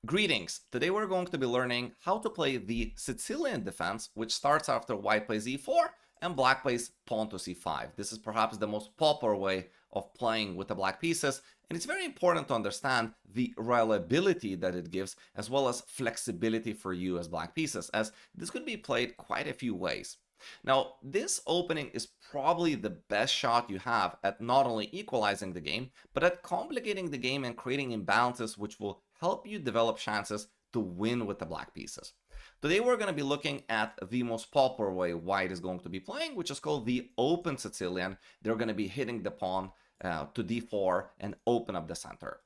Greetings! Today we're going to be learning how to play the Sicilian defense, which starts after white plays e4 and black plays pawn to c5. This is perhaps the most popular way of playing with the black pieces, and it's very important to understand the reliability that it gives, as well as flexibility for you as black pieces, as this could be played quite a few ways. Now, this opening is probably the best shot you have at not only equalizing the game, but at complicating the game and creating imbalances which will help you develop chances to win with the black pieces. Today we're going to be looking at the most popular way white is going to be playing, which is called the open Sicilian. They're going to be hitting the pawn to d4 and open up the center.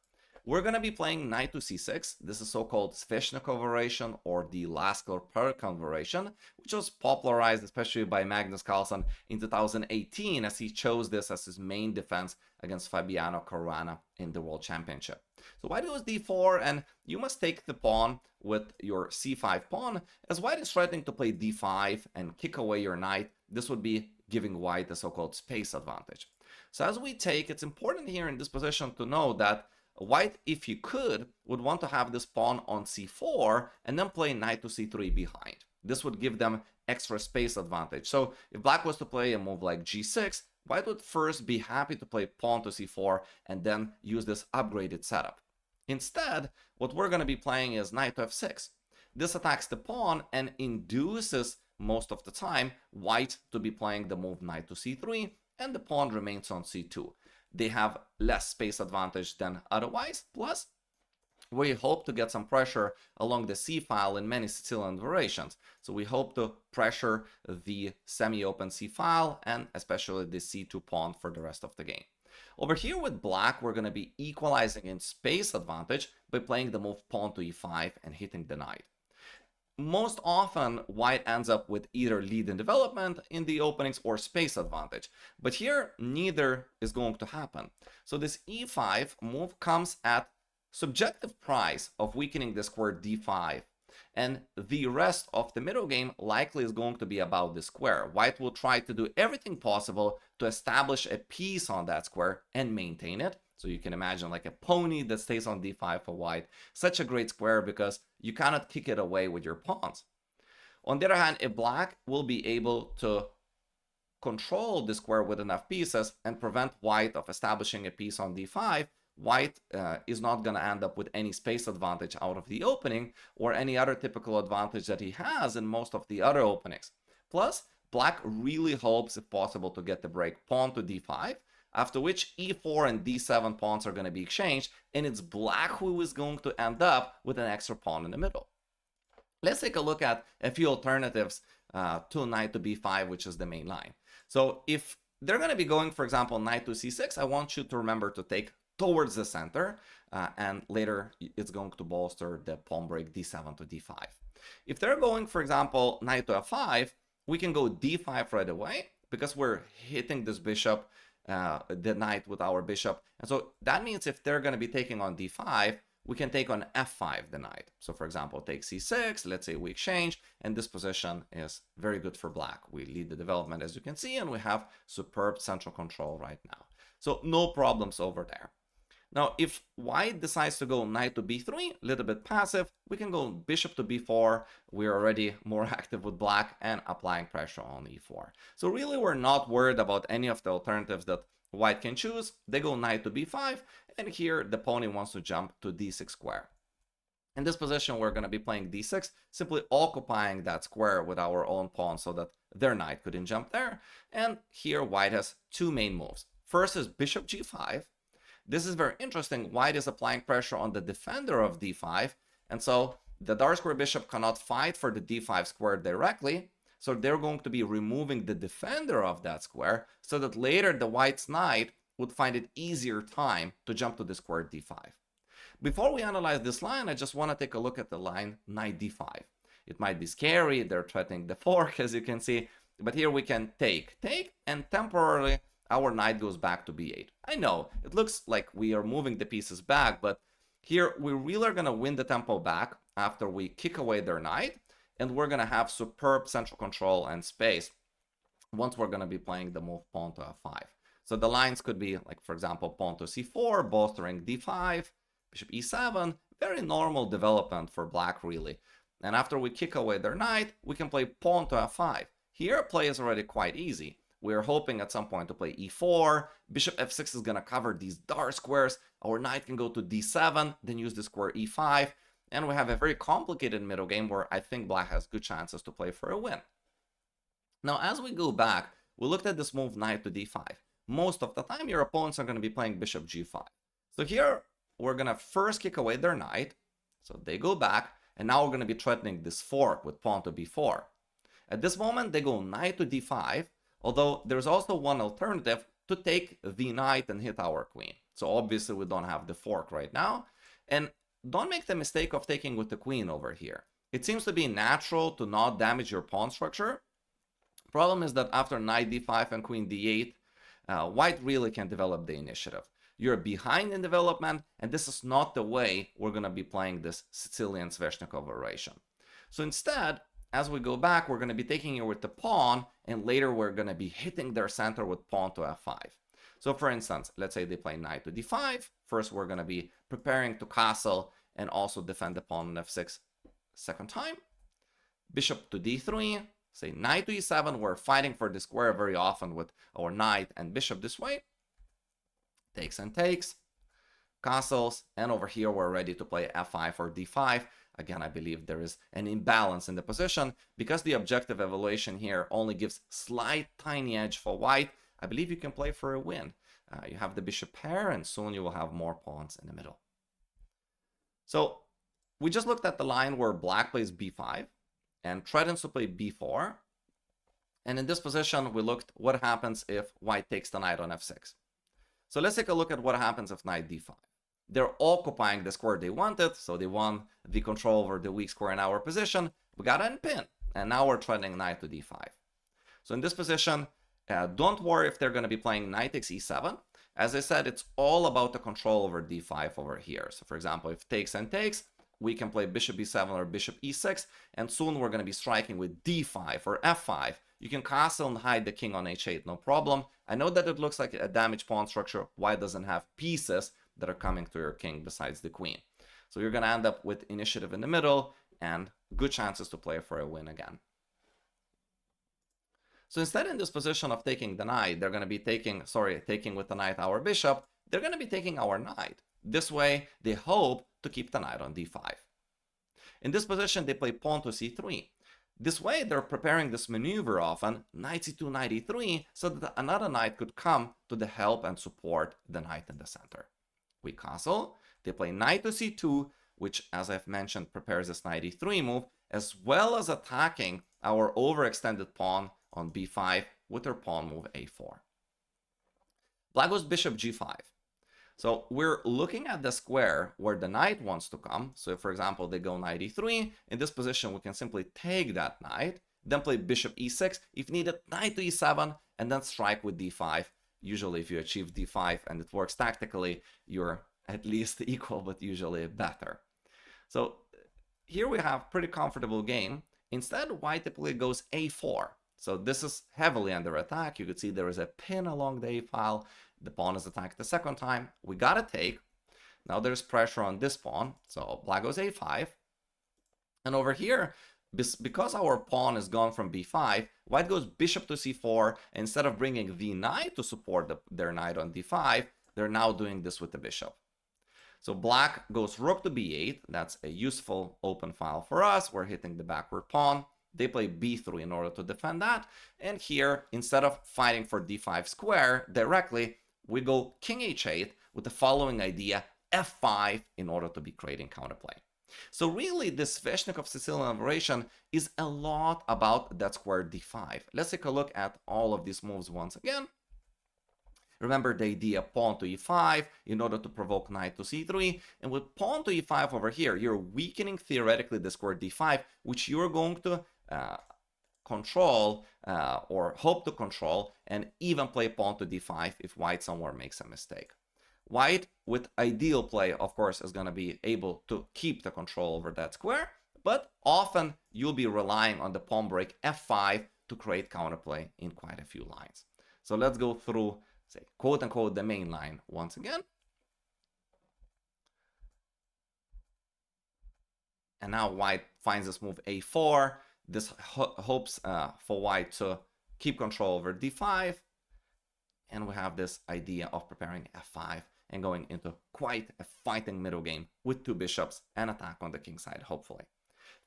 We're going to be playing knight to c6. This is so-called Sveshnikov Variation or the Lasker-Perkan Variation, which was popularized especially by Magnus Carlsen in 2018 as he chose this as his main defense against Fabiano Caruana in the World Championship. So white goes d4, and you must take the pawn with your c5 pawn, as white is threatening to play d5 and kick away your knight. This would be giving white the so-called space advantage. So as we take, it's important here in this position to know that white, if you could, would want to have this pawn on c4 and then play knight to c3 behind. This would give them extra space advantage. So if black was to play a move like g6, white would first be happy to play pawn to c4 and then use this upgraded setup. Instead, what we're going to be playing is knight to f6. This attacks the pawn and induces, most of the time, white to be playing the move knight to c3, and the pawn remains on c2. They have less space advantage than otherwise, plus we hope to get some pressure along the c-file in many Sicilian variations. So we hope to pressure the semi-open c-file and especially the c2 pawn for the rest of the game. Over here with black, we're going to be equalizing in space advantage by playing the move pawn to e5 and hitting the knight. Most often, white ends up with either lead in development in the openings or space advantage. But here, neither is going to happen. So this e5 move comes at subjective price of weakening the square d5. And the rest of the middle game likely is going to be about the square. White will try to do everything possible to establish a piece on that square and maintain it. So you can imagine like a pony that stays on d5 for white. Such a great square because you cannot kick it away with your pawns. On the other hand, if black will be able to control the square with enough pieces and prevent white of establishing a piece on d5, white is not going to end up with any space advantage out of the opening or any other typical advantage that he has in most of the other openings. Plus, black really hopes, if possible, to get the break pawn to d5, after which e4 and d7 pawns are going to be exchanged, and it's black who is going to end up with an extra pawn in the middle. Let's take a look at a few alternatives to knight to b5, which is the main line. So if they're going to be going, for example, knight to c6, I want you to remember to take towards the center, and later it's going to bolster the pawn break d7 to d5. If they're going, for example, knight to f5, we can go d5 right away because we're hitting this bishop, the knight with our bishop. And so that means if they're going to be taking on d5, we can take on f5 the knight. So for example, take c6, let's say we exchange, and this position is very good for black. We lead the development, as you can see, and we have superb central control right now. So no problems over there. Now, if white decides to go knight to b3, a little bit passive, we can go bishop to b4. We're already more active with black and applying pressure on e4. So really, we're not worried about any of the alternatives that white can choose. They go knight to b5, and here the pony wants to jump to d6 square. In this position, we're going to be playing d6, simply occupying that square with our own pawn so that their knight couldn't jump there. And here, white has two main moves. First is bishop g5. This is very interesting. White is applying pressure on the defender of d5, and so the dark square bishop cannot fight for the d5 square directly, so they're going to be removing the defender of that square so that later the white's knight would find it easier time to jump to the square d5. Before we analyze this line, I just want to take a look at the line knight d5. It might be scary, they're threatening the fork, as you can see, but here we can take, and temporarily our knight goes back to b8. I know, it looks like we are moving the pieces back, but here we really are going to win the tempo back after we kick away their knight, and we're going to have superb central control and space once we're going to be playing the move pawn to f5. So the lines could be, like, for example, pawn to c4, bolstering d5, bishop e7, very normal development for black, really. And after we kick away their knight, we can play pawn to f5. Here, play is already quite easy. We're hoping at some point to play e4, bishop f6 is going to cover these dark squares, our knight can go to d7, then use the square e5, and we have a very complicated middle game where I think black has good chances to play for a win. Now, as we go back, we looked at this move knight to d5. Most of the time, your opponents are going to be playing bishop g5. So here, we're going to first kick away their knight, so they go back, and now we're going to be threatening this fork with pawn to b4. At this moment, they go knight to d5, although there's also one alternative to take the knight and hit our queen. So obviously we don't have the fork right now. And don't make the mistake of taking with the queen over here. It seems to be natural to not damage your pawn structure. Problem is that after knight d5 and queen d8, white really can develop the initiative. You're behind in development, and this is not the way we're going to be playing this Sicilian Sveshnikov Variation. So instead, as we go back, we're going to be taking it with the pawn, and later we're going to be hitting their center with pawn to f5. So for instance, let's say they play knight to d5. First, we're going to be preparing to castle and also defend the pawn on f6 second time. Bishop to d3, say knight to e7. We're fighting for the square very often with our knight and bishop this way. Takes and takes, castles, and over here we're ready to play f5 or d5. Again, I believe there is an imbalance in the position because the objective evaluation here only gives slight tiny edge for white. I believe you can play for a win. You have the bishop pair, and soon you will have more pawns in the middle. So we just looked at the line where black plays b5 and threatens to play b4. And in this position, we looked what happens if white takes the knight on f6. So let's take a look at what happens if knight d5. They're occupying the square they wanted, so they won the control over the weak square in our position. We got to unpin, and now we're threatening knight to d5. So in this position, don't worry if they're going to be playing knight takes e7. As I said, it's all about the control over d5 over here. So for example, if takes and takes, we can play bishop e7 or bishop e6, and soon we're going to be striking with d5 or f5. You can castle and hide the king on h8, no problem. I know that it looks like a damaged pawn structure. White doesn't have pieces that are coming to your king besides the queen. So you're going to end up with initiative in the middle and good chances to play for a win again. So instead, in this position of taking the knight, they're going to be taking with the knight our bishop, they're going to be taking our knight. This way, they hope to keep the knight on d5. In this position, they play pawn to c3. This way, they're preparing this maneuver often, knight c2, knight e3, so that another knight could come to the help and support the knight in the center. We castle, they play knight to c2, which, as I've mentioned, prepares this knight e3 move, as well as attacking our overextended pawn on b5 with their pawn move a4. Black goes bishop g5. So we're looking at the square where the knight wants to come. So if, for example, they go knight e3, in this position, we can simply take that knight, then play bishop e6, if needed, knight to e7, and then strike with d5. Usually, if you achieve d5 and it works tactically, you're at least equal, but usually better. So here we have pretty comfortable game. Instead, white typically goes a4. So this is heavily under attack. You could see there is a pin along the a file. The pawn is attacked the second time. We gotta take. Now there's pressure on this pawn. So black goes a5. And over here, because our pawn is gone from b5, white goes bishop to c4. Instead of bringing the knight to support their knight on d5, they're now doing this with the bishop. So black goes rook to b8. That's a useful open file for us. We're hitting the backward pawn. They play b3 in order to defend that. And here, instead of fighting for d5 square directly, we go king h8 with the following idea, f5, in order to be creating counterplay. So really, this Sveshnikov Sicilian Variation is a lot about that square d5. Let's take a look at all of these moves once again. Remember the idea pawn to e5 in order to provoke knight to c3. And with pawn to e5 over here, you're weakening theoretically the square d5, which you're going to control or hope to control, and even play pawn to d5 if white somewhere makes a mistake. White, with ideal play, of course, is going to be able to keep the control over that square, but often you'll be relying on the pawn break f5 to create counterplay in quite a few lines. So let's go through, say, quote-unquote, the main line once again. And now white finds this move a4. This hopes for white to keep control over d5. And we have this idea of preparing f5 and going into quite a fighting middle game with 2 bishops and attack on the king side, hopefully.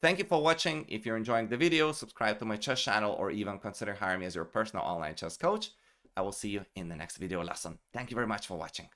Thank you for watching. If you're enjoying the video, subscribe to my chess channel or even consider hiring me as your personal online chess coach. I will see you in the next video lesson. Thank you very much for watching.